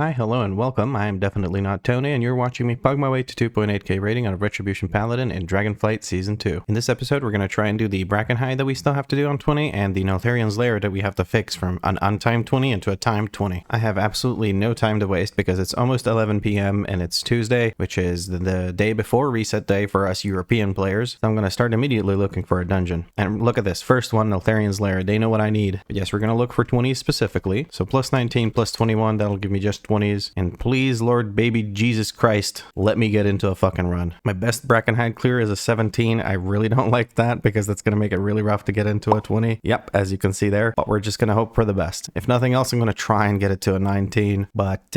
Hi, hello, and welcome. I am definitely not Tony, and you're watching me pug my way to 2.8k rating out of Retribution Paladin in Dragonflight Season 2. In this episode, we're going to try and do the Brackenhide that we still have to do on 20, and the Neltharion's Lair that we have to fix from an untimed 20 into a timed 20. I have absolutely no time to waste because it's almost 11 p.m. and it's Tuesday, which is the day before reset day for us European players. So I'm going to start immediately looking for a dungeon. And look at this, first one, Neltharion's Lair. They know what I need. But yes, we're going to look for 20s specifically. So plus 19, plus 21, that'll give me just 20s, and please, Lord baby Jesus Christ, let me get into a fucking run. My best Brackenhide clear is a 17. I really don't like that because that's going to make it really rough to get into a 20. Yep, as you can see there, but we're just going to hope for the best. If nothing else, I'm going to try and get it to a 19, but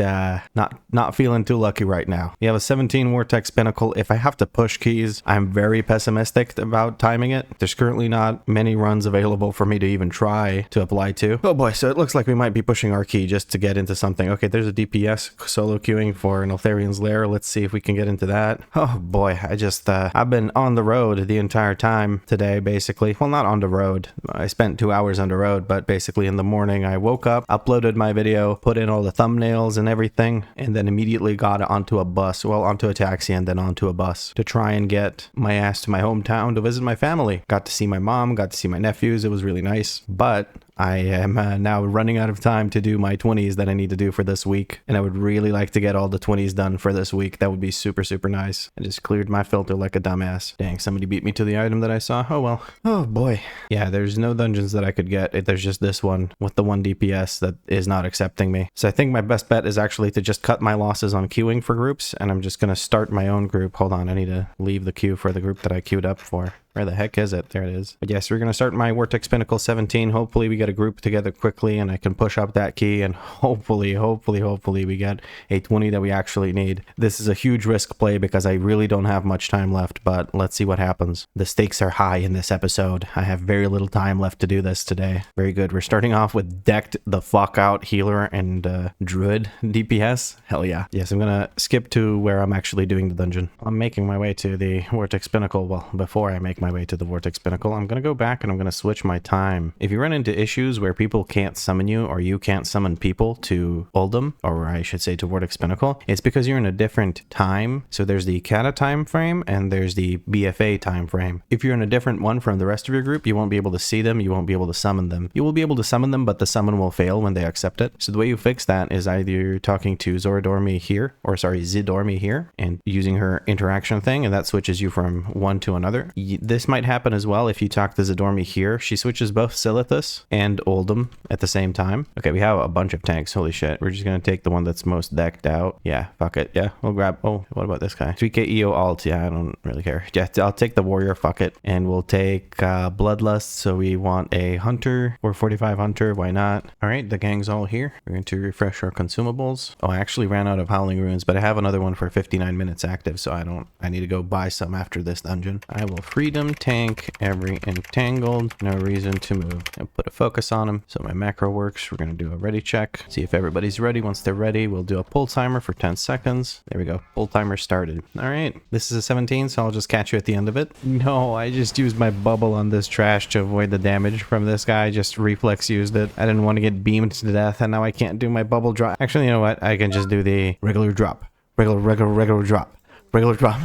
not feeling too lucky right now. We have a 17 Vortex Pinnacle. If I have to push keys, I'm very pessimistic about timing it. There's currently not many runs available for me to even try to apply to. Oh boy, so it looks like we might be pushing our key just to get into something. Okay, there's a DPS solo queuing for Neltharion's Lair. Let's see if we can get into that. Oh boy, I've been on the road the entire time today, basically. Well, not on the road. I spent 2 hours on the road, but basically in the morning I woke up, uploaded my video, put in all the thumbnails and everything, and then immediately got onto a bus, well, onto a taxi and then onto a bus to try and get my ass to my hometown to visit my family. Got to see my mom, got to see my nephews. It was really nice, but I am now running out of time to do my 20s that I need to do for this week, and I would really like to get all the 20s done for this week. That would be super, super nice. I just cleared my filter like a dumbass. Dang, somebody beat me to the item that I saw. Oh well. Oh boy. Yeah, there's no dungeons that I could get. There's just this one with the 1 DPS that is not accepting me. So I think my best bet is actually to just cut my losses on queuing for groups, and I'm just going to start my own group. Hold on, I need to leave the queue for the group that I queued up for. Where the heck is it? There it is. But yes, we're going to start my Vortex Pinnacle 17. Hopefully we get a group together quickly and I can push up that key, and hopefully we get a 20 that we actually need. This is a huge risk play because I really don't have much time left, but let's see what happens. The stakes are high in this episode. I have very little time left to do this today. Very good. We're starting off with decked the fuck out healer and druid DPS. Hell yeah. Yes, I'm going to skip to where I'm actually doing the dungeon. I'm making my way to the Vortex Pinnacle. Well, before I make my way to the Vortex Pinnacle, I'm going to go back and I'm going to switch my time. If you run into issues where people can't summon you or you can't summon people to Uldum, or I should say to Vortex Pinnacle, it's because you're in a different time. So there's the Kata time frame and there's the BFA time frame. If you're in a different one from the rest of your group, you won't be able to see them, you won't be able to summon them. You will be able to summon them, but the summon will fail when they accept it. So the way you fix that is either you're talking to Zidormi here and using her interaction thing, and that switches you from one to another. This might happen as well if you talk to Zidormi here. She switches both Silithus and Uldum at the same time. Okay, we have a bunch of tanks. Holy shit. We're just gonna take the one that's most decked out. Yeah, fuck it. Yeah, we'll grab... Oh, what about this guy? 3k EO alt. Yeah, I don't really care. Yeah, I'll take the warrior. Fuck it. And we'll take Bloodlust. So we want a hunter or 45 hunter. Why not? All right, the gang's all here. We're going to refresh our consumables. Oh, I actually ran out of Howling Runes, but I have another one for 59 minutes active, so I need to go buy some after this dungeon. I will freedom tank every entangled. No reason to move. And put a focus on them so my macro works. We're going to do a ready check. See if everybody's ready. Once they're ready, we'll do a pull timer for 10 seconds. There we go. Pull timer started. All right. This is a 17, so I'll just catch you at the end of it. No, I just used my bubble on this trash to avoid the damage from this guy. Just reflex used it. I didn't want to get beamed to death, and now I can't do my bubble drop. Actually, you know what? I can just do the regular drop. Regular drop. Regular drop.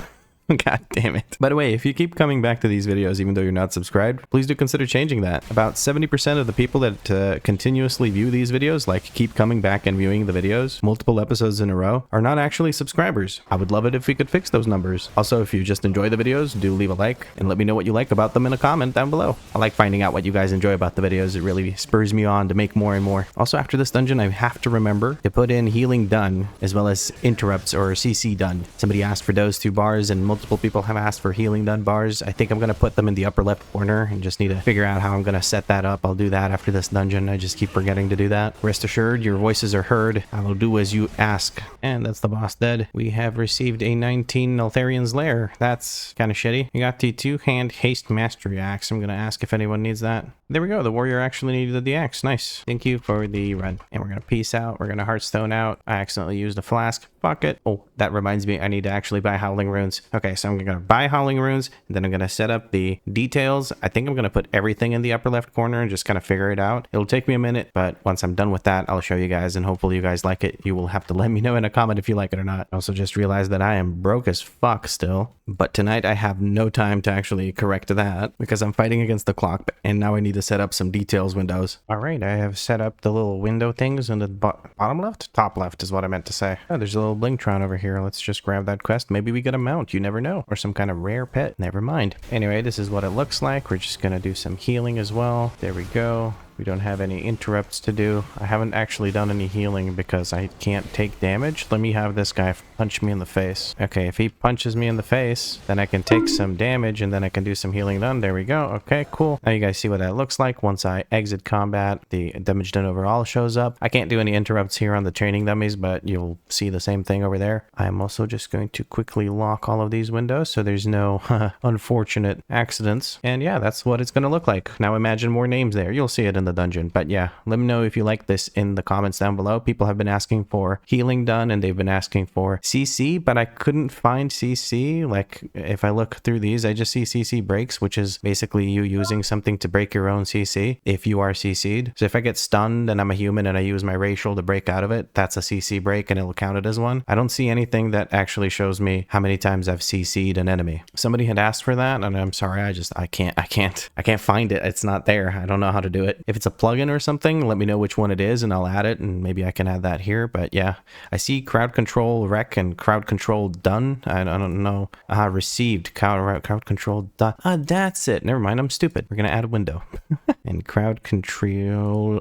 God damn it. By the way, if you keep coming back to these videos even though you're not subscribed, please do consider changing that. About 70% of the people that continuously view these videos, like keep coming back and viewing the videos multiple episodes in a row, are not actually subscribers. I would love it if we could fix those numbers. Also, if you just enjoy the videos, do leave a like and let me know what you like about them in a comment down below. I like finding out what you guys enjoy about the videos. It really spurs me on to make more and more. Also, after this dungeon, I have to remember to put in healing done as well as interrupts or CC done. Somebody asked for those 2 bars and multiple people have asked for healing done bars. I think I'm going to put them in the upper left corner and just need to figure out how I'm going to set that up. I'll do that after this dungeon. I just keep forgetting to do that. Rest assured, your voices are heard. I will do as you ask. And that's the boss dead. We have received a 19 Neltharion's Lair. That's kind of shitty. We got the 2-hand haste mastery axe. I'm going to ask if anyone needs that. There we go. The warrior actually needed the axe. Nice. Thank you for the run. And we're going to peace out. We're going to Hearthstone out. I accidentally used a flask. Fuck it. Oh, that reminds me. I need to actually buy Howling Runes. Okay. Okay, so I'm gonna buy Howling Runes, and then I'm gonna set up the details. I think I'm gonna put everything in the upper left corner and just kind of figure it out. It'll take me a minute, but once I'm done with that, I'll show you guys, and hopefully you guys like it. You will have to let me know in a comment if you like it or not. I also just realized that I am broke as fuck still, but tonight I have no time to actually correct that because I'm fighting against the clock, and now I need to set up some details windows. All right, I have set up the little window things in the bottom left? Top left is what I meant to say. Oh, there's a little Blingtron over here. Let's just grab that quest. Maybe we get a mount. You never know. Or some kind of rare pet. Never mind. Anyway, this is what it looks like. We're just going to do some healing as well. There we go. We don't have any interrupts to do. I haven't actually done any healing because I can't take damage. Let me have this guy punch me in the face. Okay, if he punches me in the face, then I can take some damage and then I can do some healing done. There we go. Okay, cool. Now you guys see what that looks like. Once I exit combat, the damage done overall shows up. I can't do any interrupts here on the training dummies, but you'll see the same thing over there. I'm also just going to quickly lock all of these windows so there's no unfortunate accidents. And yeah, that's what it's going to look like. Now imagine more names there. You'll see it in the dungeon. But yeah, let me know if you like this in the comments down below. People have been asking for healing done and they've been asking for CC, but I couldn't find CC. Like if I look through these, I just see CC breaks, which is basically you using something to break your own CC if you are CC'd. So if I get stunned and I'm a human and I use my racial to break out of it, that's a CC break and it'll count it as one. I don't see anything that actually shows me how many times I've CC'd an enemy. Somebody had asked for that and I'm sorry, I can't find it. It's not there. I don't know how to do it. If it's a plugin or something, let me know which one it is and I'll add it and maybe I can add that here. But yeah, I see crowd control rec and crowd control done. I don't know. Received crowd control done. That's it. Never mind. I'm stupid. We're going to add a window and crowd control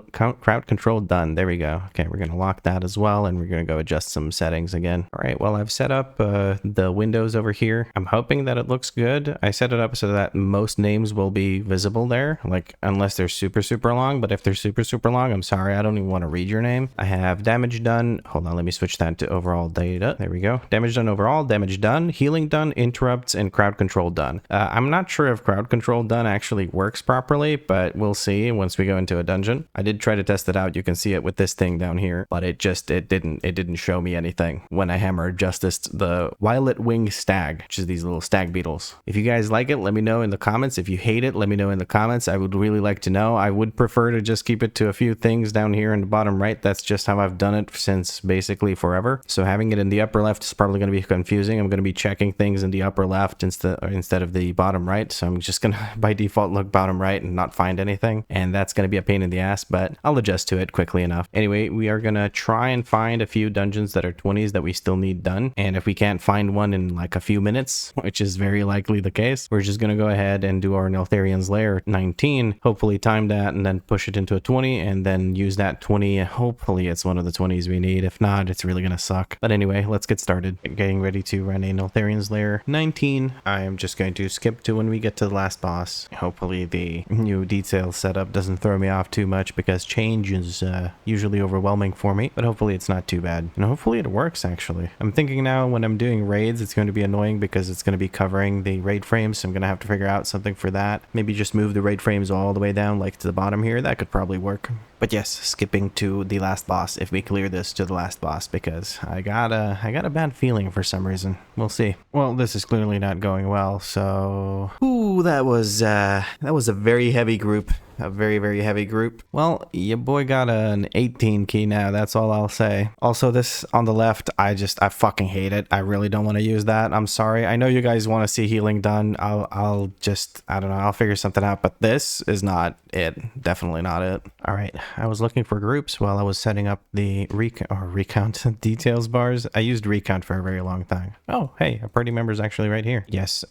done. There we go. Okay. We're going to lock that as well. And we're going to go adjust some settings again. All right. Well, I've set up the windows over here. I'm hoping that it looks good. I set it up so that most names will be visible there, like unless they're super long. But if they're super long, I'm sorry, I don't even want to read your name. I have damage done. Hold on, let me switch that to overall data. There we go. Damage done overall, damage done, healing done, interrupts, and crowd control done. I'm not sure if crowd control done actually works properly, but we'll see once we go into a dungeon. I did try to test it out. You can see it with this thing down here, but it didn't show me anything when I hammered Justice the Violet Wing Stag, which is these little stag beetles. If you guys like it, let me know in the comments. If you hate it, let me know in the comments. I would really like to know. I would prefer to just keep it to a few things down here in the bottom right. That's just how I've done it since basically forever. So having it in the upper left is probably going to be confusing. I'm going to be checking things in the upper left instead of the bottom right. So I'm just going to by default look bottom right and not find anything. And that's going to be a pain in the ass, but I'll adjust to it quickly enough. Anyway, we are going to try and find a few dungeons that are 20s that we still need done. And if we can't find one in like a few minutes, which is very likely the case, we're just going to go ahead and do our Neltharion's Lair 19, hopefully time that and then push it into a 20 and then use that 20. Hopefully it's one of the 20s we need. If not, it's really gonna suck. But anyway, let's get started. Getting ready to run a Neltharion's Lair 19. I am just going to skip to when we get to the last boss. Hopefully the new detail setup doesn't throw me off too much because change is usually overwhelming for me, but hopefully it's not too bad. And hopefully it works actually. I'm thinking now when I'm doing raids, it's going to be annoying because it's going to be covering the raid frames. So I'm going to have to figure out something for that. Maybe just move the raid frames all the way down like to the bottom here. That could probably work. But yes, skipping to the last boss if we clear this to the last boss because I got a bad feeling for some reason. We'll see. Well, this is clearly not going well, so ooh, that was a very heavy group. A very heavy group. Well, your boy got an 18 key now. That's all I'll say. Also, this on the left, I fucking hate it. I really don't want to use that. I'm sorry. I know you guys want to see healing done. I'll just, I don't know. I'll figure something out. But this is not it. Definitely not it. All right. I was looking for groups while I was setting up the recount details bars. I used recount for a very long time. Oh, hey, a party member's actually right here. Yes.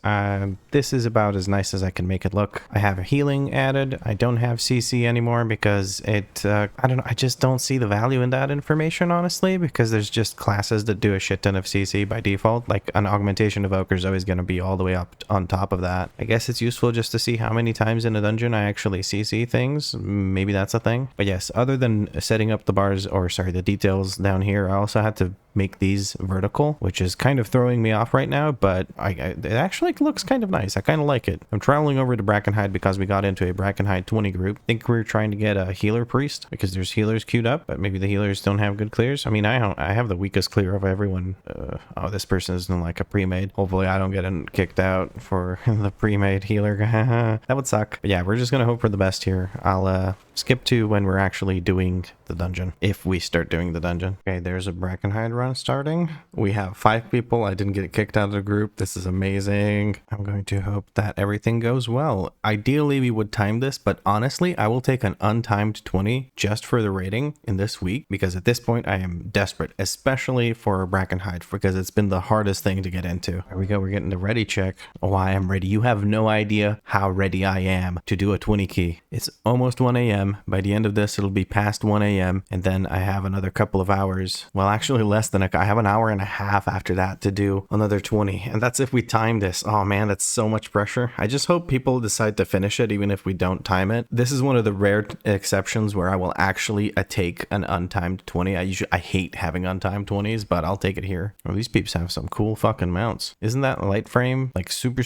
This is about as nice as I can make it look. I have a healing added. I don't have CC anymore because it I don't know, I just don't see the value in that information honestly, because there's just classes that do a shit ton of CC by default. Like an augmentation evoker is always going to be all the way up on top of that. I guess it's useful just to see how many times in a dungeon I actually CC things. Maybe that's a thing. But yes, other than setting up the bars, or sorry, the details down here, I also had to make these vertical, which is kind of throwing me off right now, but it actually looks kind of nice. I kind of like it. I'm traveling over to Brackenhide because we got into a Brackenhide 20 group. I think we're trying to get a healer priest because there's healers queued up, but maybe the healers don't have good clears. I mean, I have the weakest clear of everyone. Oh, this person isn't like a pre-made. Hopefully I don't get kicked out for the pre-made healer. That would suck. But yeah, we're just gonna hope for the best here. I'll skip to when we're actually doing the dungeon, if we start doing the dungeon. Okay, there's a Brackenhide run starting. We have 5 people. I didn't get kicked out of the group. This is amazing. I'm going to hope that everything goes well. Ideally, we would time this, but honestly, I will take an untimed 20 just for the rating in this week, because at this point, I am desperate, especially for Brackenhide, because it's been the hardest thing to get into. Here we go. We're getting the ready check. Oh, I am ready. You have no idea how ready I am to do a 20 key. It's almost 1 a.m. By the end of this, it'll be past 1 a.m. and then I have another couple of hours. Well, actually less than I have an hour and a half after that to do another 20. And that's if we time this. Oh man, that's so much pressure. I just hope people decide to finish it even if we don't time it. This is one of the rare exceptions where I will actually take an untimed 20. I hate having untimed 20s, but I'll take it here. Well, these peeps have some cool fucking mounts. Isn't that light frame like super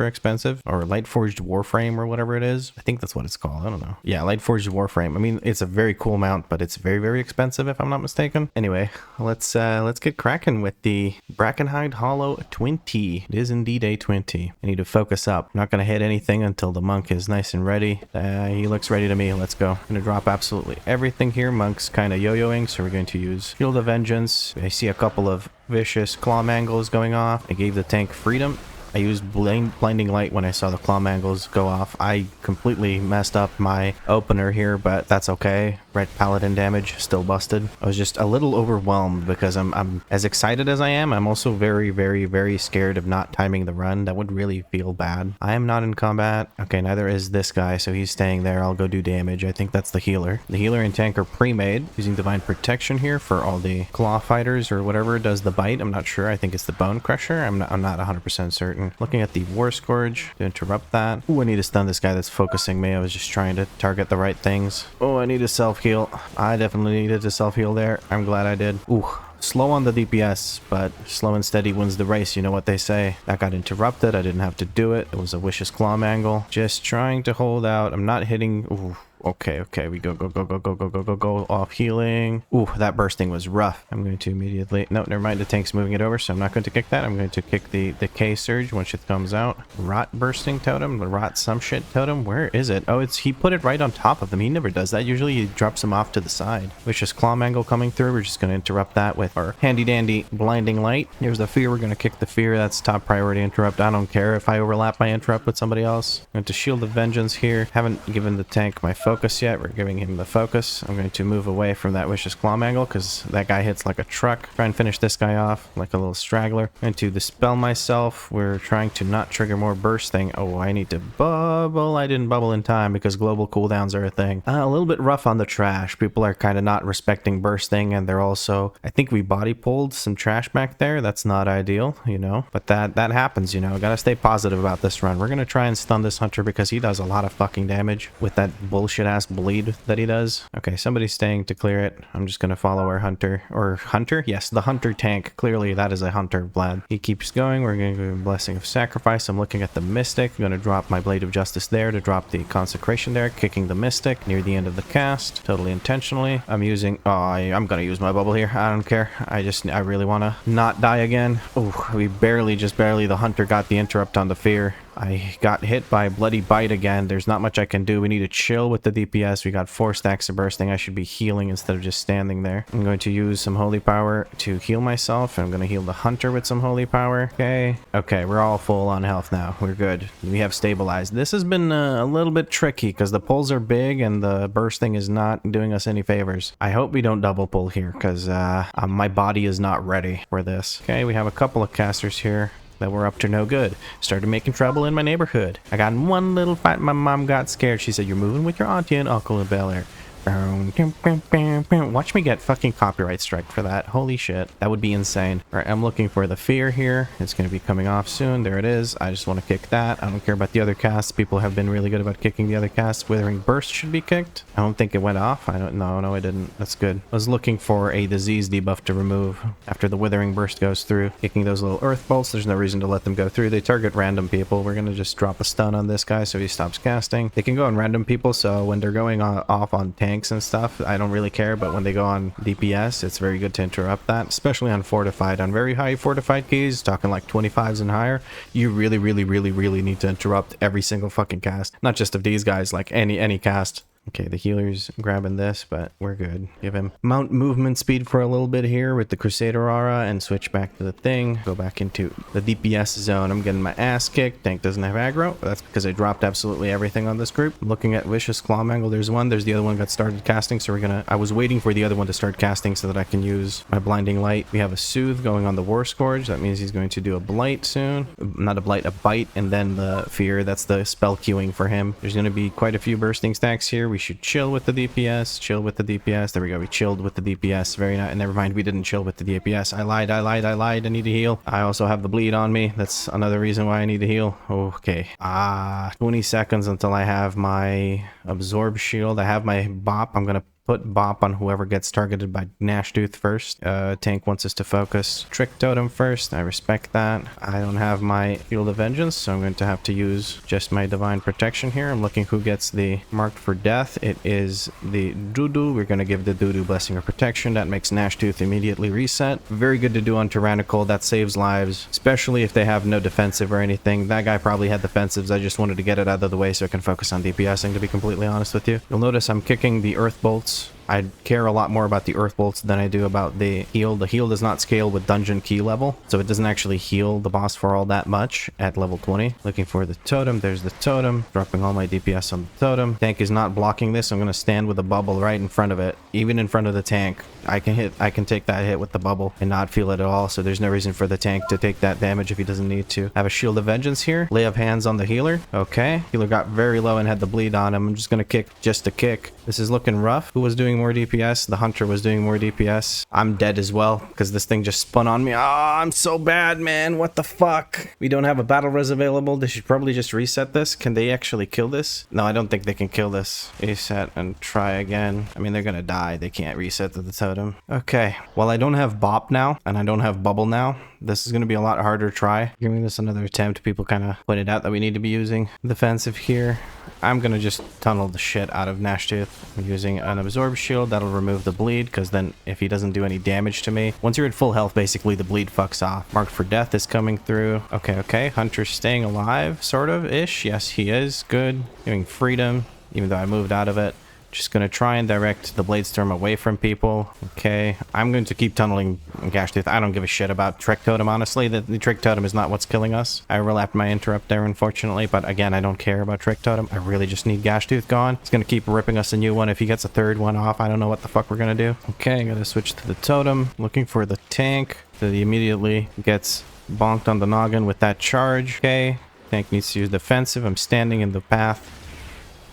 expensive? Or light forged warframe or whatever it is? I think that's what it's called. I don't know. Yeah, light forged warframe. I mean, it's a very cool mount, but it's very expensive if I'm not mistaken. Anyway, let's get cracking with the Brackenhide Hollow 20. It is indeed a 20. I need to focus up. I'm not gonna hit anything until the monk is nice and ready. He looks ready to me. Let's go. I'm gonna drop absolutely everything here. Monk's kind of yo-yoing, so we're going to use Shield of Vengeance. I see a couple of vicious claw mangles going off. I gave the tank freedom. I used blinding light when I saw the claw mangles go off. I completely messed up my opener here, but that's okay. Ret Paladin damage still busted. I was just a little overwhelmed because I'm as excited as I am. I'm also very scared of not timing the run. That would really feel bad. I am not in combat. Okay, neither is this guy, so he's staying there. I'll go do damage. I think that's the healer. The healer and tank are pre-made. Using divine protection here for all the claw fighters or whatever does the bite. I'm not sure. I think it's the bone crusher. I'm not 100% certain. Looking at the war scourge to interrupt that. Ooh, I need to stun this guy that's focusing me. I was just trying to target the right things. Oh, I need a self-heal. I definitely needed to self-heal there. I'm glad I did. Ooh. Slow on the DPS, but slow and steady wins the race. You know what they say. That got interrupted. I didn't have to do it. It was a vicious claw mangle. Just trying to hold out. I'm not hitting. Ooh. Okay, we go off healing. Ooh, that bursting was rough. I'm going to immediately, no, never mind, the tank's moving it over, so I'm not going to kick that. I'm going to kick the K surge once it comes out. Rot bursting totem, the rot some shit totem, where is it? Oh, he put it right on top of them. He never does that. Usually he drops them off to the side. Vicious claw mangle coming through. We're just going to interrupt that with our handy dandy blinding light. Here's the fear. We're going to kick the fear. That's top priority interrupt. I don't care if I overlap my interrupt with somebody else. I'm going to shield the vengeance here. Haven't given the tank my focus yet. We're giving him the focus. I'm going to move away from that vicious claw mangle because that guy hits like a truck. Try and finish this guy off like a little straggler. I'm going to dispel myself. We're trying to not trigger more bursting. Oh, I need to bubble. I didn't bubble in time because global cooldowns are a thing. A little bit rough on the trash. People are kind of not respecting bursting, and they're also, I think we body pulled some trash back there. That's not ideal, you know, but that happens, you know. Gotta stay positive about this run. We're gonna try and stun this hunter because he does a lot of fucking damage with that bullshit ass bleed that he does. Okay, somebody's staying to clear it. I'm just gonna follow our hunter. Or hunter? Yes, the hunter tank. Clearly that is a hunter, Vlad. He keeps going. We're gonna give him Blessing of Sacrifice. I'm looking at the Mystic. I'm gonna drop my Blade of Justice there to drop the Consecration there, kicking the Mystic near the end of the cast. Totally intentionally. I'm using, oh, I'm gonna use my bubble here. I don't care. I really wanna not die again. Oh, we barely, the hunter got the interrupt on the fear. I got hit by Bloody Bite again. There's not much I can do. We need to chill with the DPS. We got 4 stacks of bursting. I should be healing instead of just standing there. I'm going to use some Holy Power to heal myself. I'm going to heal the Hunter with some Holy Power. Okay, we're all full on health now. We're good. We have stabilized. This has been a little bit tricky because the pulls are big and the bursting is not doing us any favors. I hope we don't double pull here because my body is not ready for this. Okay, we have a couple of casters here that were up to no good. Started making trouble in my neighborhood. I got in one little fight. My mom got scared. She said, "You're moving with your auntie and uncle in Bel Air." Watch me get fucking copyright strike for that. Holy shit. That would be insane. All right, I'm looking for the fear here. It's going to be coming off soon. There it is. I just want to kick that. I don't care about the other casts. People have been really good about kicking the other casts. Withering Burst should be kicked. I don't think it went off. I don't know. No, it didn't. That's good. I was looking for a disease debuff to remove after the Withering Burst goes through. Kicking those little earth bolts. There's no reason to let them go through. They target random people. We're going to just drop a stun on this guy so he stops casting. They can go on random people, so when they're going off on tanks and stuff, I don't really care, but when they go on DPS, it's very good to interrupt that, especially on fortified. On very high fortified keys, talking like 25s and higher, you really need to interrupt every single fucking cast. Not just of these guys, like any cast. Okay, the healer's grabbing this, but we're good. Give him mount movement speed for a little bit here with the Crusader aura and switch back to the thing. Go back into the DPS zone. I'm getting my ass kicked. Tank doesn't have aggro. That's because I dropped absolutely everything on this group. I'm looking at Vicious Claw Mangle. There's one. There's the other one got started casting, so I was waiting for the other one to start casting so that I can use my Blinding Light. We have a Soothe going on the War Scourge. That means he's going to do a Blight soon. Not a Blight, a Bite, and then the Fear. That's the spell queuing for him. There's going to be quite a few bursting stacks here. We should chill with the DPS. Chill with the DPS. There we go. We chilled with the DPS. Very nice. Never mind. We didn't chill with the DPS. I lied. I need to heal. I also have the bleed on me. That's another reason why I need to heal. Okay. 20 seconds until I have my Absorb Shield. I have my Bop. I'm going to put Bop on whoever gets targeted by Gnashtooth first. Tank wants us to focus Trick Totem first. I respect that. I don't have my Field of Vengeance, so I'm going to have to use just my Divine Protection here. I'm looking who gets the Marked for Death. It is the Dudu. We're going to give the Dudu Blessing of Protection. That makes Gnashtooth immediately reset. Very good to do on Tyrannical. That saves lives, especially if they have no defensive or anything. That guy probably had defensives. I just wanted to get it out of the way so I can focus on DPSing, to be completely honest with you. You'll notice I'm kicking the Earth Bolts. I care a lot more about the Earth Bolts than I do about the heal. The heal does not scale with dungeon key level, so it doesn't actually heal the boss for all that much at level 20. Looking for the totem. There's the totem. Dropping all my DPS on the totem. Tank is not blocking this. I'm going to stand with a bubble right in front of it, even in front of the tank. I can take that hit with the bubble and not feel it at all, so there's no reason for the tank to take that damage if he doesn't need to. I have a Shield of Vengeance here. Lay of Hands on the healer. Okay. Healer got very low and had the bleed on him. I'm just going to kick just to kick. This is looking rough. Who was doing more DPS? The Hunter was doing more DPS. I'm dead as well because this thing just spun on me. Oh, I'm so bad, man. What the fuck? We don't have a battle res available. They should probably just reset this. Can they actually kill this? No, I don't think they can kill this. Reset and try again. I mean, they're gonna die. They can't reset to the totem. Okay. Well, I don't have Bop now, and I don't have Bubble now. This is going to be a lot harder to try. Giving this another attempt. People kind of pointed out that we need to be using defensive here. I'm going to just tunnel the shit out of Gnashtooth. I'm using an Absorb Shield. That'll remove the bleed, because then if he doesn't do any damage to me, once you're at full health, basically the bleed fucks off. Marked for Death is coming through. Okay. Hunter's staying alive, sort of ish. Yes, he is. Good. Giving freedom, even though I moved out of it. Just going to try and direct the Blade Storm away from people. Okay. I'm going to keep tunneling Gnashtooth. I don't give a shit about Trick Totem, honestly. The Trick Totem is not what's killing us. I overlapped my interrupt there, unfortunately. But again, I don't care about Trick Totem. I really just need Gnashtooth gone. He's going to keep ripping us a new one. If he gets a third one off, I don't know what the fuck we're going to do. Okay, I'm going to switch to the Totem. Looking for the tank. So he immediately gets bonked on the noggin with that charge. Okay. Tank needs to use defensive. I'm standing in the path.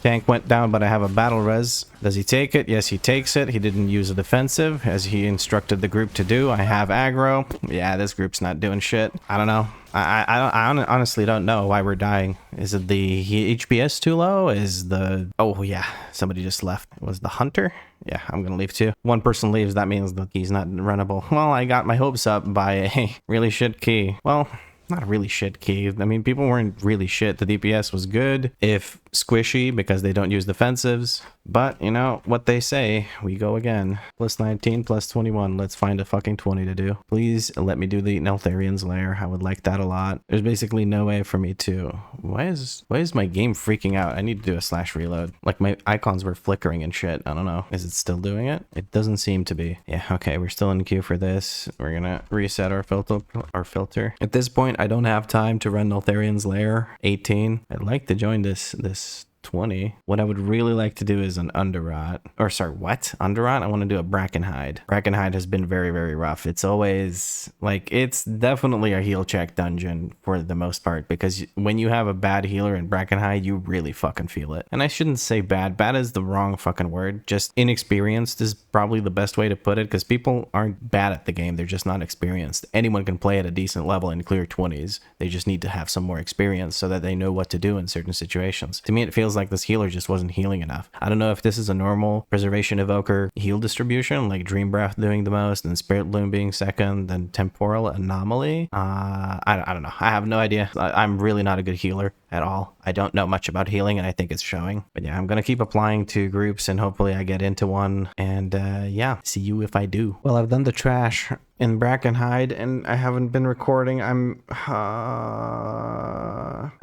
Tank went down, but I have a battle res. Does he take it? Yes, he takes it. He didn't use a defensive, as he instructed the group to do. I have aggro. Yeah, this group's not doing shit. I don't know. I honestly don't know why we're dying. Is it the HPS too low? Is the... Oh, yeah. Somebody just left. It was the Hunter? Yeah, I'm gonna leave too. One person leaves, that means the key's not runnable. Well, I got my hopes up by a really shit key. Well... Not a really shit key. I mean, people weren't really shit. The DPS was good, if squishy, because they don't use defensives. But, you know, what they say, we go again. Plus 19, plus 21. Let's find a fucking 20 to do. Please let me do the Neltharion's Lair. I would like that a lot. There's basically no way for me to... Why is my game freaking out? I need to do a slash reload. Like, my icons were flickering and shit. I don't know. Is it still doing it? It doesn't seem to be. Yeah, okay, we're still in queue for this. We're gonna reset our filter. At this point, I don't have time to run Neltharion's Lair 18. I'd like to join this 20. What I would really like to do is an Underrot. Or sorry, what? Underrot? I want to do a Brackenhide. Brackenhide has been very, very rough. It's always, like, it's definitely a heal check dungeon for the most part, because when you have a bad healer in Brackenhide, you really fucking feel it. And I shouldn't say bad. Bad is the wrong fucking word. Just inexperienced is probably the best way to put it, because people aren't bad at the game. They're just not experienced. Anyone can play at a decent level and clear 20s. They just need to have some more experience so that they know what to do in certain situations. To me, it feels like this healer just wasn't healing enough. I don't know if this is a normal Preservation Evoker heal distribution, like Dream Breath doing the most, and Spirit Bloom being second, then Temporal Anomaly. I don't know. I have no idea. I'm really not a good healer at all. I don't know much about healing, and I think it's showing. But yeah, I'm gonna keep applying to groups, and hopefully I get into one. And yeah, see you if I do. Well, I've done the trash in Brackenhide, and I haven't been recording. I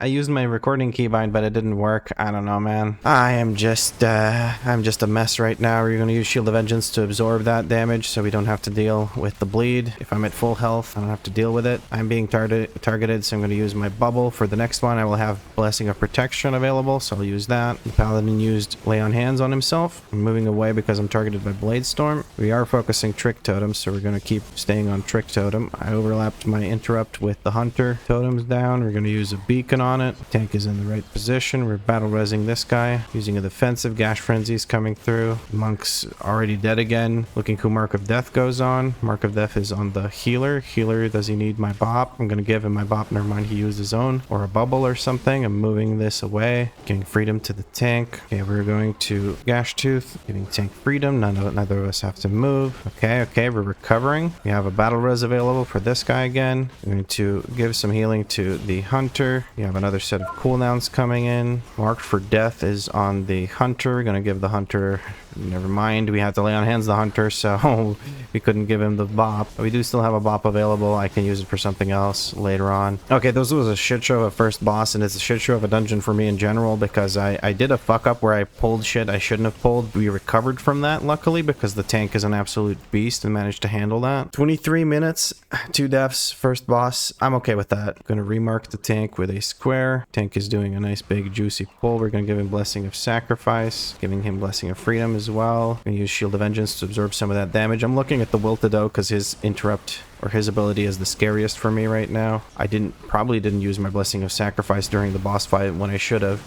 used my recording keybind, but it didn't work. I don't know, man. I'm just a mess right now. We're gonna use Shield of Vengeance to absorb that damage, so we don't have to deal with the bleed. If I'm at full health, I don't have to deal with it. I'm being targeted, so I'm gonna use my bubble for the next one. I will have Blessing of Protection available, so I'll use that. The Paladin used Lay on Hands on himself. I'm moving away because I'm targeted by Blade Storm. We are focusing Trick Totems, so we're gonna keep staying on Trick Totem. I overlapped my Interrupt with the Hunter totems down. We're gonna use a beacon on it. Tank is in the right position. We're battle resing this guy using a defensive. Gash Frenzy's coming through. Monk's already dead again. Looking who Mark of Death goes on. Mark of Death is on the healer. Healer, does he need my bop? I'm gonna give him my bop. Never mind, he used his own, or a bubble or something. I'm moving this away, giving freedom to the tank. Okay, we're going to Gash Tooth, giving tank freedom. Neither of us have to move. Okay, we're recovering. We have a battle res available for this guy again. We're going to give some healing to the Hunter. We have another set of cooldowns coming in. Marked for Death is on the Hunter. We're gonna give the Hunter, never mind, we had to Lay on Hands the Hunter, so we couldn't give him the bop. But we do still have a bop available. I can use it for something else later on. Okay, this was a shit show of first boss, and it's a shit show of a dungeon for me in general, because I did a fuck up where I pulled shit I shouldn't have pulled. We recovered from that, luckily, because the tank is an absolute beast and managed to handle that. 23 minutes, 2 deaths, first boss. I'm okay with that. Gonna remark the tank with a square. Tank is doing a nice big juicy pull. We're gonna give him Blessing of Sacrifice, giving him Blessing of Freedom as well. Gonna use Shield of Vengeance to absorb some of that damage. I'm looking at the Wilted though, because his Interrupt, or his ability, is the scariest for me right now. I probably didn't use my Blessing of Sacrifice during the boss fight when I should have.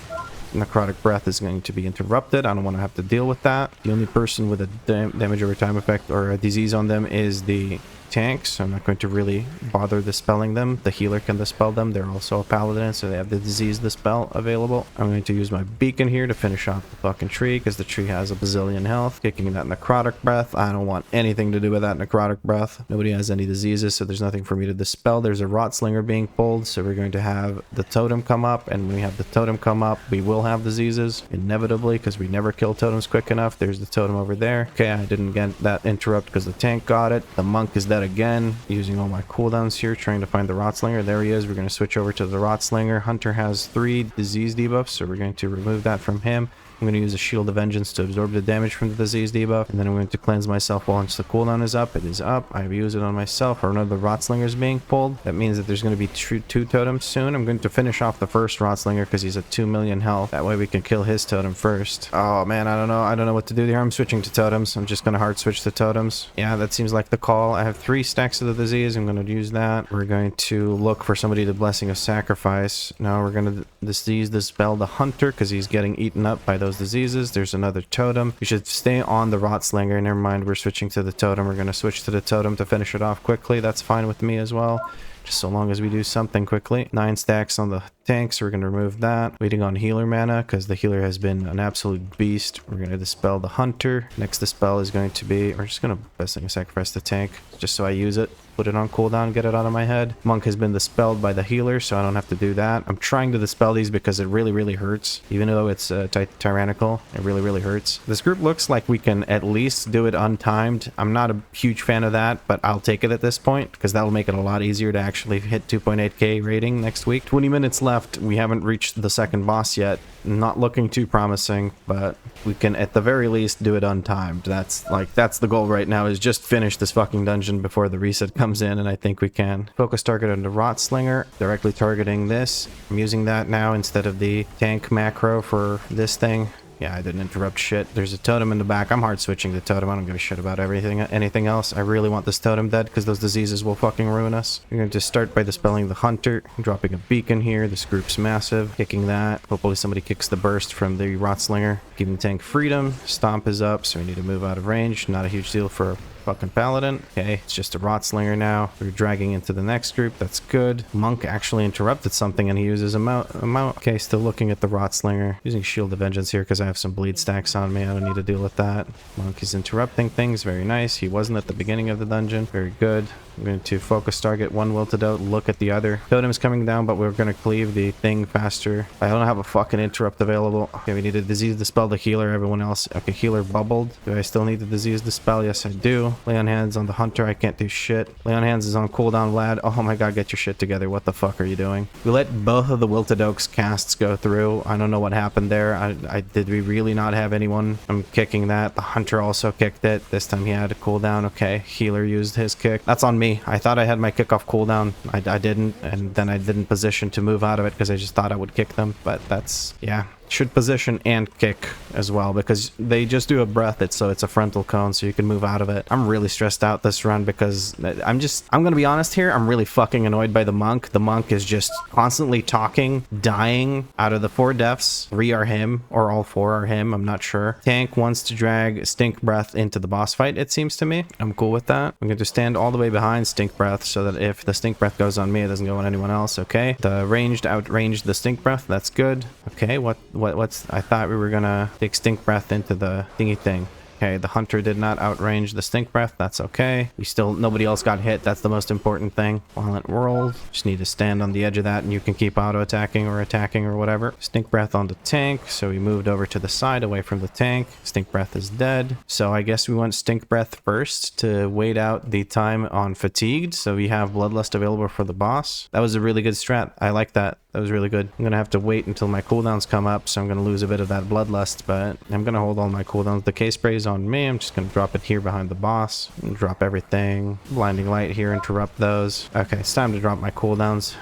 Necrotic Breath is going to be interrupted. I don't want to have to deal with that. The only person with a damage over time effect or a disease on them is the tank, so I'm not going to really bother dispelling them. The healer can dispel them. They're also a paladin, so they have the disease dispel available. I'm going to use my beacon here to finish off the fucking tree, because the tree has a bazillion health. Kicking that Necrotic Breath. I don't want anything to do with that Necrotic Breath. Nobody has any diseases, so there's nothing for me to dispel. There's a Rot Slinger being pulled, so we're going to have the totem come up, and when we have the totem come up, we will have diseases, inevitably, because we never kill totems quick enough. There's the totem over there. Okay, I didn't get that interrupt because the tank got it. The monk is dead again, using all my cooldowns here, trying to find the Rot Slinger. There he is. We're going to switch over to the Rot Slinger. Hunter has 3 disease debuffs, so we're going to remove that from him. I'm going to use a Shield of Vengeance to absorb the damage from the disease debuff, and then I'm going to cleanse myself once the cooldown is up. It is up. I've used it on myself, or another Rot Slinger is being pulled. That means that there's going to be 2 totems soon. I'm going to finish off the first Rot Slinger because he's at 2 million health. That way we can kill his totem first. Oh man, I don't know what to do here. I'm switching to totems. I'm just going to hard switch to totems. Yeah, that seems like the call. I have 3 stacks of the disease. I'm going to use that. We're going to look for somebody to Blessing of Sacrifice. Now we're going to dispel the Hunter because he's getting eaten up by those diseases. There's another totem. We should stay on the Rot Slinger. Never mind, we're switching to the totem. We're going to switch to the totem to finish it off quickly. That's fine with me as well, just so long as we do something quickly. 9 stacks on the tank, so we're going to remove that. Waiting on healer mana because the healer has been an absolute beast. We're going to dispel the Hunter. Next dispel is going to be, we're just going to Blessing of Sacrifice the tank just so I use it. Put it on cooldown, get it out of my head. Monk has been dispelled by the healer, so I don't have to do that. I'm trying to dispel these because it really hurts. Even though it's tyrannical, it really hurts. This group looks like we can at least do it untimed. I'm not a huge fan of that, but I'll take it at this point because that'll make it a lot easier to actually hit 2.8k rating next week. 20 minutes left. We haven't reached the second boss yet. Not looking too promising, but we can at the very least do it untimed. That's the goal right now, is just finish this fucking dungeon before the reset comes comes in, and I think we can. Focus target on the Rot Slinger, directly targeting this. I'm using that now instead of the tank macro for this thing. Yeah, I didn't interrupt shit. There's a totem in the back. I'm hard switching the totem. I don't give a shit about anything else. I really want this totem dead because those diseases will fucking ruin us. We're going to start by dispelling the hunter, dropping a beacon here. This group's massive. Kicking that. Hopefully somebody kicks the burst from the Rot Slinger. Giving tank freedom. Stomp is up, so we need to move out of range. Not a huge deal for fucking paladin. Okay, it's just a Rot Slinger now. We're dragging into the next group. That's good. Monk actually interrupted something and he uses a mount. Okay, still looking at the Rot Slinger. Using Shield of Vengeance here because I have some bleed stacks on me. I don't need to deal with that. Monk is interrupting things. Very nice. He wasn't at the beginning of the dungeon. Very good. I'm going to focus target one will to doubt, look at the other. Totem's coming down, but we're going to cleave the thing faster. I don't have a fucking interrupt available. Okay, we need a disease dispel the healer, everyone else. Okay, healer bubbled. Do I still need the disease dispel? Yes, I do. Lay on hands on the hunter. I can't do shit. Lay on hands is on cooldown, Vlad. Oh my god, get your shit together. What the fuck are you doing? We let both of the Wilted Oaks casts go through. I don't know what happened there. Did we really not have anyone? I'm kicking that. The hunter also kicked it. This time he had a cooldown. Okay, healer used his kick. That's on me. I thought I had my kick off cooldown. I didn't, and then I didn't position to move out of it because I just thought I would kick them. But that's, yeah. Should position and kick as well because they just do a breath it, so it's a frontal cone so you can move out of it. I'm really stressed out this run because I'm gonna be honest here, I'm really fucking annoyed by the monk. The monk is just constantly talking, dying. Out of the 4 deaths, 3 are him, or all 4 are him, I'm not sure. Tank wants to drag Stink Breath into the boss fight, it seems to me. I'm cool with that. I'm going to stand all the way behind Stink Breath so that if the Stink Breath goes on me, it doesn't go on anyone else. Okay, the ranged outranged the Stink Breath. That's good. Okay, what's I thought we were gonna take Stink Breath into the thingy thing. Okay, the hunter did not outrange the Stink Breath. That's okay. Nobody else got hit. That's the most important thing. Violent World. Just need to stand on the edge of that and you can keep auto-attacking or attacking or whatever. Stink Breath on the tank. So we moved over to the side away from the tank. Stink Breath is dead. So I guess we want Stink Breath first to wait out the time on Fatigued. So we have Bloodlust available for the boss. That was a really good strat. I like that. That was really good. I'm gonna have to wait until my cooldowns come up, so I'm gonna lose a bit of that bloodlust, but I'm gonna hold all my cooldowns. The K spray is on me. I'm just gonna drop it here behind the boss. Drop everything. Blinding Light here, interrupt those. Okay, it's time to drop my cooldowns.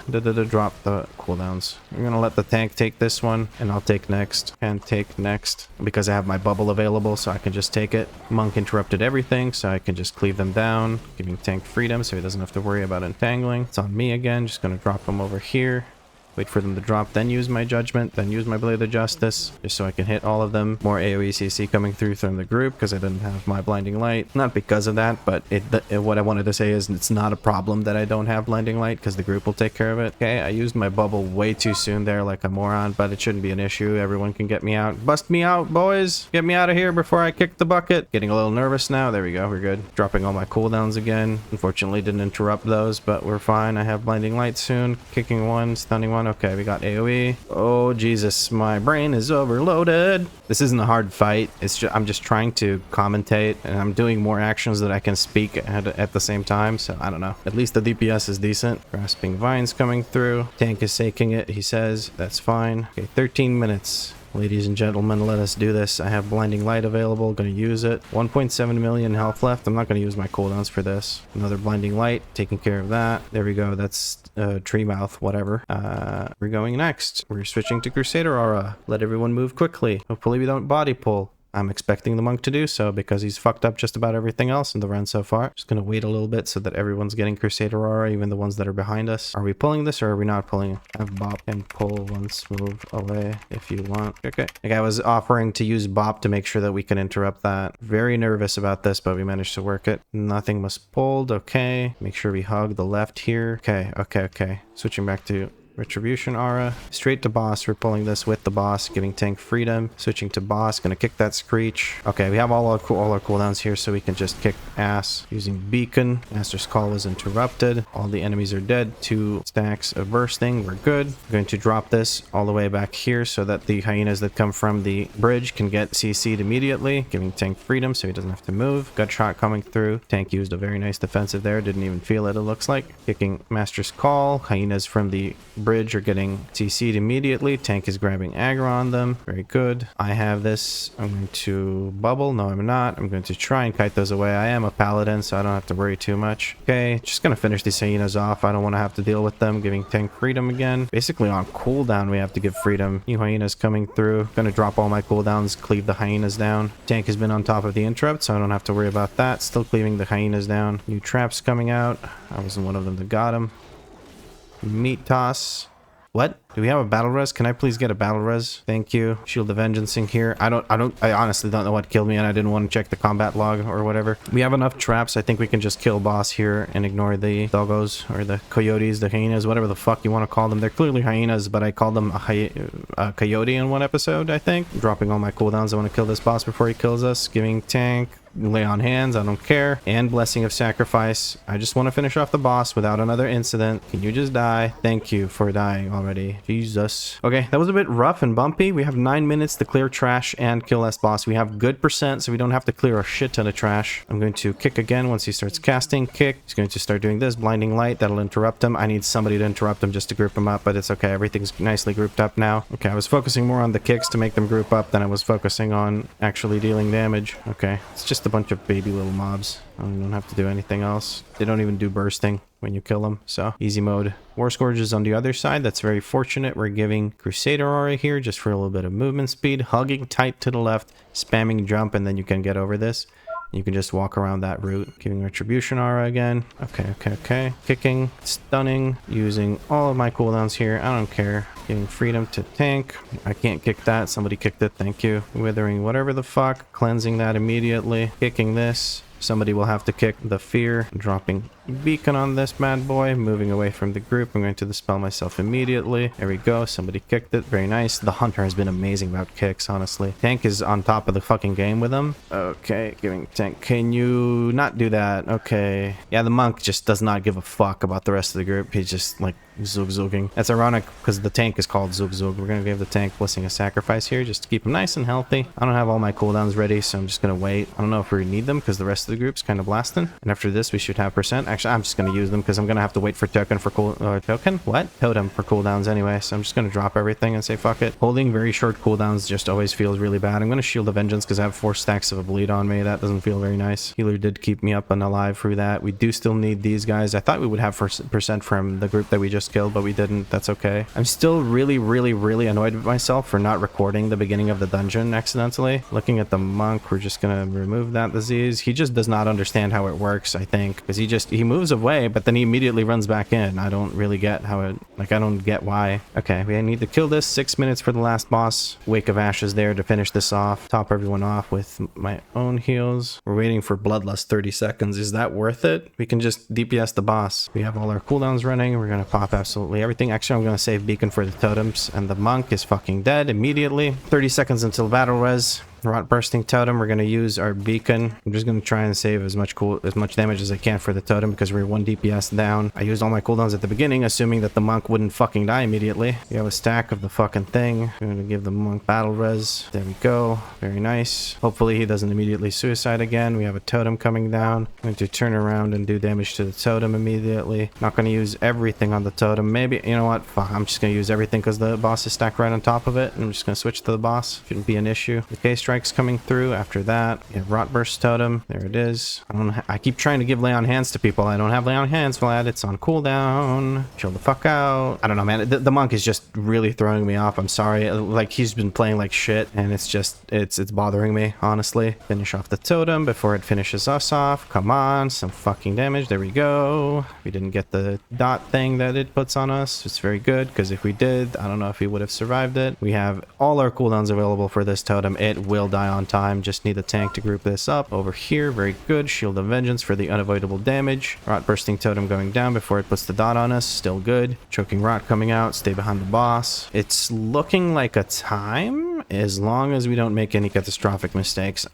Drop the cooldowns. I'm gonna let the tank take this one, and I'll take next. And take next. Because I have my bubble available, so I can just take it. Monk interrupted everything, so I can just cleave them down. Giving tank freedom, so he doesn't have to worry about entangling. It's on me again. Just gonna drop him over here. Wait for them to drop, then use my judgment, then use my Blade of Justice, just so I can hit all of them. More AoE CC coming through from the group because I didn't have my Blinding Light. Not because of that, but what I wanted to say is it's not a problem that I don't have Blinding Light because the group will take care of it. Okay, I used my bubble way too soon there like a moron, but it shouldn't be an issue. Everyone can get me out. Bust me out, boys! Get me out of here before I kick the bucket. Getting a little nervous now. There we go, we're good. Dropping all my cooldowns again. Unfortunately didn't interrupt those, but we're fine. I have Blinding Light soon. Kicking one, stunning one. Okay, we got AoE. Oh Jesus, my brain is overloaded. This isn't a hard fight. I'm just trying to commentate, and I'm doing more actions that I can speak at the same time. So I don't know. At least the DPS is decent. Grasping Vines coming through. Tank is taking it. He says that's fine. Okay, 13 minutes. Ladies and gentlemen, let us do this. I have Blinding Light available. Gonna use it. 1.7 million health left. I'm not gonna use my cooldowns for this. Another Blinding Light. Taking care of that. There we go. That's Tree Mouth, whatever. We're going next. We're switching to Crusader Aura. Let everyone move quickly. Hopefully we don't body pull. I'm expecting the monk to do so because he's fucked up just about everything else in the run so far. Just gonna wait a little bit so that everyone's getting Crusader Aura, even the ones that are behind us. Are we pulling this or are we not pulling it? Have Bop and pull once, move away if you want. Okay. Like I was offering to use Bop to make sure that we can interrupt that. Very nervous about this, but we managed to work it. Nothing was pulled. Okay. Make sure we hug the left here. Okay. Switching back to Retribution Aura. Straight to boss. We're pulling this with the boss, giving tank freedom. Switching to boss. Gonna kick that Screech. Okay, we have all our cooldowns here, so we can just kick ass. Using Beacon. Master's Call was interrupted. All the enemies are dead. 2 stacks of bursting. We're good. I'm going to drop this all the way back here so that the hyenas that come from the bridge can get CC'd immediately. Giving tank freedom so he doesn't have to move. Gut shot coming through. Tank used a very nice defensive there. Didn't even feel it looks like. Kicking Master's Call. Hyenas from the bridge bridge are getting CC'd immediately. Tank is grabbing aggro on them. Very good. I have this. I'm going to bubble. No, I'm not. I'm going to try and kite those away. I am a paladin, so I don't have to worry too much. Okay, just going to finish these hyenas off. I don't want to have to deal with them. Giving tank freedom again. Basically on cooldown, we have to give freedom. New hyenas coming through. Going to drop all my cooldowns, cleave the hyenas down. Tank has been on top of the interrupt, so I don't have to worry about that. Still cleaving the hyenas down. New traps coming out. I wasn't one of them that got him. Meat toss. What? Do we have a battle res? Can I please get a battle res? Thank you. Shield of Vengeance in here. I honestly don't know what killed me, and I didn't want to check the combat log or whatever. We have enough traps. I think we can just kill boss here and ignore the doggos or the coyotes, the hyenas, whatever the fuck you want to call them. They're clearly hyenas, but I called them a coyote in one episode, I think. Dropping all my cooldowns. I want to kill this boss before he kills us. Giving tank. Lay on hands, I don't care. And Blessing of Sacrifice. I just want to finish off the boss without another incident. Can you just die? Thank you for dying already. Jesus. Okay, that was a bit rough and bumpy. We have 9 minutes to clear trash and kill this boss. We have good percent, so we don't have to clear a shit ton of trash. I'm going to kick again once he starts casting. Kick. He's going to start doing this. Blinding Light. That'll interrupt him. I need somebody to interrupt him just to group him up, but it's okay. Everything's nicely grouped up now. Okay, I was focusing more on the kicks to make them group up than I was focusing on actually dealing damage. Okay, it's just a bunch of baby little mobs. I don't have to do anything else. They don't even do bursting when you kill them, so easy mode. War Scourge is on the other side. That's very fortunate. We're giving Crusader Aura here just for a little bit of movement speed, hugging tight to the left, spamming jump, and then you can get over this. You can just walk around that route. Giving Retribution Aura again. Okay. Kicking, stunning, using all of my cooldowns here. I don't care. Giving freedom to tank. I can't kick that. Somebody kicked it. Thank you. Withering whatever the fuck. Cleansing that immediately. Kicking this. Somebody will have to kick the fear. Dropping beacon on this bad boy. Moving away from the group. I'm going to dispel myself immediately. There we go. Somebody kicked it. Very nice. The hunter has been amazing about kicks, honestly. Tank is on top of the fucking game with him. Okay, giving tank. Can you not do that? Okay. Yeah, the monk just does not give a fuck about the rest of the group. He's just like zug-zugging. That's ironic because the tank is called zug-zug. We're going to give the tank Blessing of Sacrifice here just to keep him nice and healthy. I don't have all my cooldowns ready, so I'm just going to wait. I don't know if we need them because the rest of the group's kind of blasting. And after this, we should have percent. Actually, I'm just going to use them because I'm going to have to wait for token for token? What? Totem for cooldowns anyway, so I'm just going to drop everything and say fuck it. Holding very short cooldowns just always feels really bad. I'm going to Shield of Vengeance because I have 4 stacks of a bleed on me. That doesn't feel very nice. Healer did keep me up and alive through that. We do still need these guys. I thought we would have percent from the group that we just killed, but we didn't. That's okay. I'm still really annoyed with myself for not recording the beginning of the dungeon accidentally. Looking at the monk, we're just going to remove that disease. He just does not understand how it works, I think, because he moves away, but then he immediately runs back in. I don't really get how it, like, I don't get why. Okay, we need to kill this. 6 minutes for the last boss. Wake of Ashes there to finish this off. Top everyone off with my own heals. We're waiting for Bloodlust 30 seconds. Is that worth it? We can just DPS the boss. We have all our cooldowns running. We're going to pop absolutely everything. Actually, I'm going to save Beacon for the totems, and the monk is fucking dead immediately. 30 seconds until battle res. Rot Bursting Totem, we're going to use our beacon. I'm just going to try and save as much damage as I can for the totem because we're 1 DPS down. I used all my cooldowns at the beginning, assuming that the monk wouldn't fucking die immediately. We have a stack of the fucking thing. I'm going to give the monk battle res. There we go. Very nice. Hopefully he doesn't immediately suicide again. We have a totem coming down. I'm going to turn around and do damage to the totem immediately. Not going to use everything on the totem. Maybe, you know what? Fuck, I'm just going to use everything because the boss is stacked right on top of it. I'm just going to switch to the boss. Shouldn't be an issue. The case strikes coming through. After that, we have Rot Burst Totem. There it is. I keep trying to give Lay on Hands to people. I don't have Lay on Hands, Vlad. It's on cooldown. Chill the fuck out. I don't know, man. The monk is just really throwing me off. I'm sorry. Like, he's been playing like shit, and it's just, it's bothering me, honestly. Finish off the totem before it finishes us off. Come on, some fucking damage. There we go. We didn't get the dot thing that it puts on us. It's very good, because if we did, I don't know if we would have survived it. We have all our cooldowns available for this totem. It will die on time. Just need a tank to group this up. Over here, very good. Shield of Vengeance for the unavoidable damage. Rot Bursting Totem going down before it puts the dot on us. Still good. Choking Rot coming out. Stay behind the boss. It's looking like a time, as long as we don't make any catastrophic mistakes.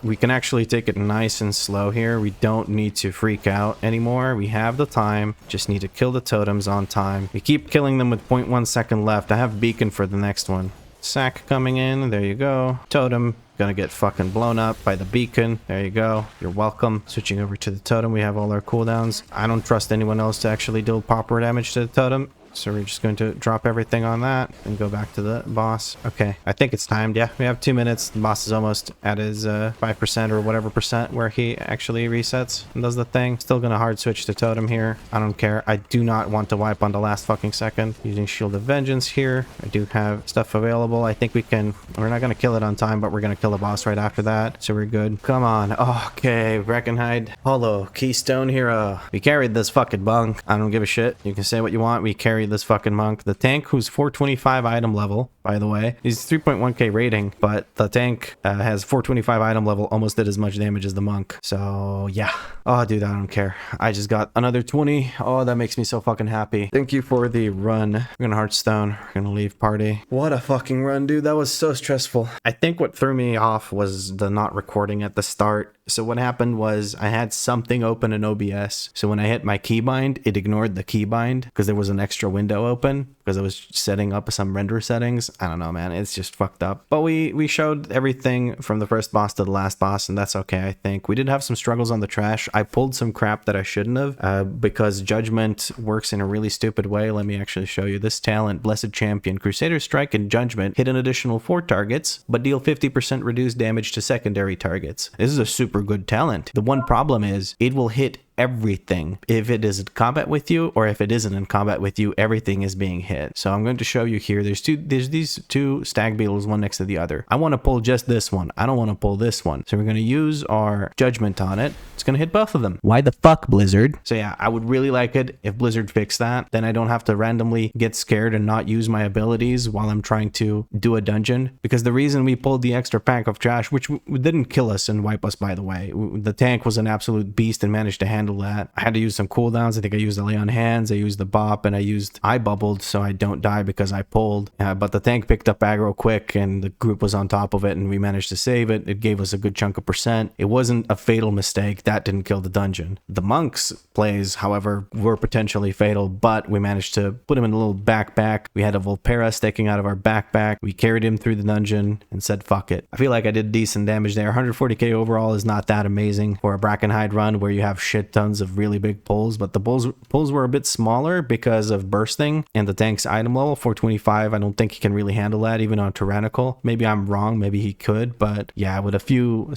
We can actually take it nice and slow here. We don't need to freak out anymore. We have the time. Just need to kill the totems on time. We keep killing them with 0.1 second left. I have Beacon for the next one. Sack coming in. There you go. Totem gonna get fucking blown up by the beacon. There you go. You're welcome. Switching over to the totem. We have all our cooldowns. I don't trust anyone else to actually deal proper damage to the totem. So we're just going to drop everything on that and go back to the boss. Okay, I think it's timed. Yeah, we have 2 minutes. The boss is almost at his 5% or whatever percent where he actually resets and does the thing. Still gonna hard switch to totem here. I don't care. I do not want to wipe on the last fucking second. Using Shield of Vengeance here. I do have stuff available. I think we can... We're not gonna kill it on time, but we're gonna kill the boss right after that. So we're good. Come on. Okay, Brackenhide Hollow, Keystone Hero. We carried this fucking monk. I don't give a shit. You can say what you want. We carried this fucking monk. The tank, who's 425 item level, by the way. He's 3.1k rating, but the tank has 425 item level, almost did as much damage as the monk. So yeah. Oh, dude, I don't care. I just got another 20. Oh, that makes me so fucking happy. Thank you for the run. We're gonna Hearthstone. We're gonna leave party. What a fucking run, dude. That was so stressful. I think what threw me off was the not recording at the start. So what happened was I had something open in OBS. So when I hit my keybind, it ignored the keybind because there was an extra window open because I was setting up some render settings. I don't know, man. It's just fucked up. But we showed everything from the first boss to the last boss, and that's okay, I think. We did have some struggles on the trash. I pulled some crap that I shouldn't have because Judgment works in a really stupid way. Let me actually show you this talent. Blessed Champion. Crusader Strike and Judgment hit an additional 4 targets, but deal 50% reduced damage to secondary targets. This is a super good talent. The one problem is it will hit everything. If it is in combat with you or if it isn't in combat with you, everything is being hit. So I'm going to show you here. There's these two stag beetles, one next to the other. I want to pull just this one. I don't want to pull this one. So we're going to use our Judgment on it. It's going to hit both of them. Why the fuck, Blizzard? So yeah, I would really like it if Blizzard fixed that. Then I don't have to randomly get scared and not use my abilities while I'm trying to do a dungeon. Because the reason we pulled the extra pack of trash, which didn't kill us and wipe us, by the way. The tank was an absolute beast and managed to handle that. I had to use some cooldowns. I think I used the Lay on Hands, I used the Bop, and I bubbled so I don't die because I pulled. But the tank picked up aggro quick and the group was on top of it and we managed to save it. It gave us a good chunk of percent. It wasn't a fatal mistake. That didn't kill the dungeon. The monk's plays, however, were potentially fatal, but we managed to put him in a little backpack. We had a Volpera sticking out of our backpack. We carried him through the dungeon and said, fuck it. I feel like I did decent damage there. 140k overall is not that amazing for a Brackenhide run where you have shit tons of really big pulls, but the pulls were a bit smaller because of bursting and the tank's item level 425. I don't think he can really handle that even on Tyrannical. Maybe I'm wrong, maybe he could, but yeah, with a few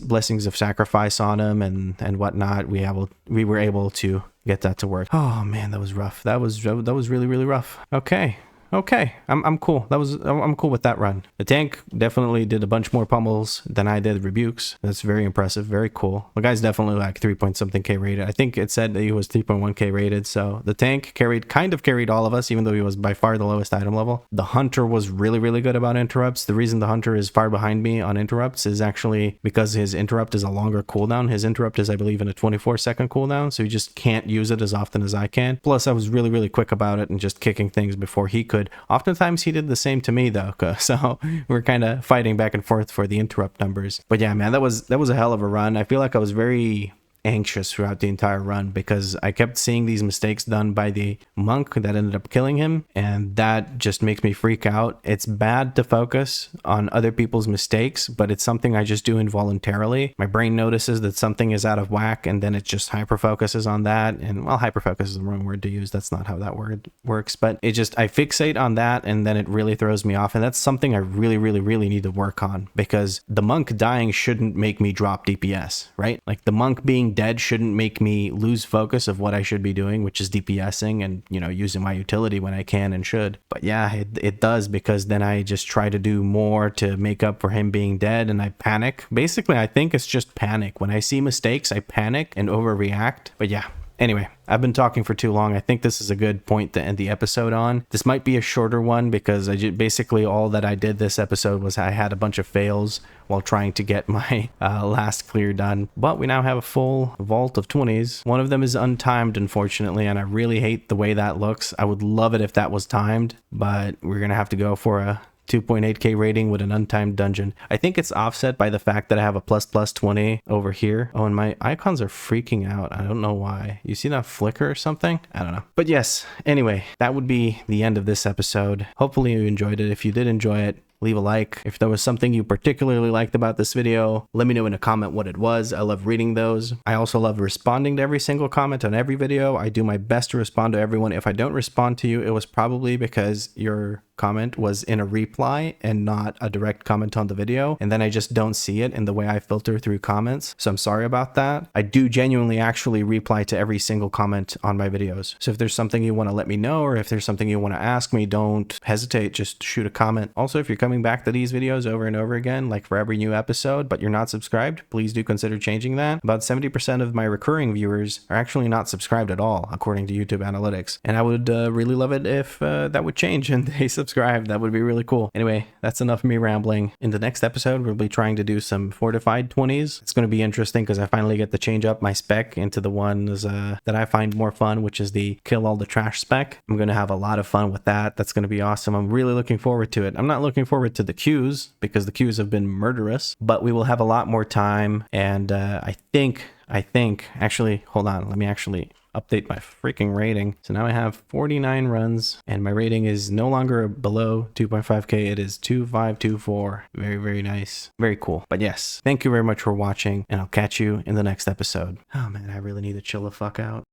blessings of sacrifice on him and whatnot, we were able to get that to work. Oh man, that was rough. That was really, really rough. Okay, I'm cool. I'm cool with that run. The tank definitely did a bunch more pummels than I did rebukes. That's very impressive, very cool. The guy's definitely like 3 point something K rated. I think it said that he was 3.1k rated. So the tank kind of carried all of us, even though he was by far the lowest item level. The hunter was really, really good about interrupts. The reason the hunter is far behind me on interrupts is actually because his interrupt is a longer cooldown. His interrupt is, I believe, in a 24-second cooldown, so you just can't use it as often as I can. Plus, I was really, really quick about it and just kicking things before he could. Oftentimes he did the same to me though, so we're kind of fighting back and forth for the interrupt numbers. But yeah, man, that was a hell of a run. I feel like I was very anxious throughout the entire run because I kept seeing these mistakes done by the monk that ended up killing him, and that just makes me freak out. It's bad to focus on other people's mistakes, but it's something I just do involuntarily. My brain notices that something is out of whack and then it just hyper focuses on that, and well, hyper focus is the wrong word to use. That's not how that word works, but I fixate on that and then it really throws me off, and that's something I really, really, really need to work on, because the monk dying shouldn't make me drop DPS, right? Like the monk being dead shouldn't make me lose focus of what I should be doing, which is DPSing and, using my utility when I can and should. But yeah, it does, because then I just try to do more to make up for him being dead and I panic. Basically, I think it's just panic. When I see mistakes, I panic and overreact. But yeah. Anyway, I've been talking for too long. I think this is a good point to end the episode on. This might be a shorter one because basically all that I did this episode was I had a bunch of fails while trying to get my last clear done. But we now have a full vault of 20s. One of them is untimed, unfortunately, and I really hate the way that looks. I would love it if that was timed, but we're going to have to go for a 2.8k rating with an untimed dungeon. I think it's offset by the fact that I have a +20 over here. Oh, and my icons are freaking out. I don't know why. You see that flicker or something? I don't know. But yes, anyway, that would be the end of this episode. Hopefully you enjoyed it. If you did enjoy it, leave a like. If there was something you particularly liked about this video, let me know in a comment what it was. I love reading those. I also love responding to every single comment on every video. I do my best to respond to everyone. If I don't respond to you, it was probably because your comment was in a reply and not a direct comment on the video, and then I just don't see it in the way I filter through comments, so I'm sorry about that. I do genuinely actually reply to every single comment on my videos, so if there's something you want to let me know, or if there's something you want to ask me, don't hesitate, just shoot a comment. Also, if you're coming back to these videos over and over again, like for every new episode, but you're not subscribed, please do consider changing that. About 70% of my recurring viewers are actually not subscribed at all, according to YouTube analytics, and I would really love it if that would change and they subscribe. That would be really cool. Anyway, that's enough of me rambling. In the next episode, we'll be trying to do some fortified 20s. It's going to be interesting because I finally get to change up my spec into the ones that I find more fun, which is the kill all the trash spec. I'm going to have a lot of fun with that. That's going to be awesome. I'm really looking forward to it. I'm not looking forward to the queues because the queues have been murderous, but we will have a lot more time. And I think, actually, hold on. Let me actually update my freaking rating. So now I have 49 runs and my rating is no longer below 2.5k. It is 2524. Very, very nice. Very cool. But yes, thank you very much for watching and I'll catch you in the next episode. Oh man, I really need to chill the fuck out.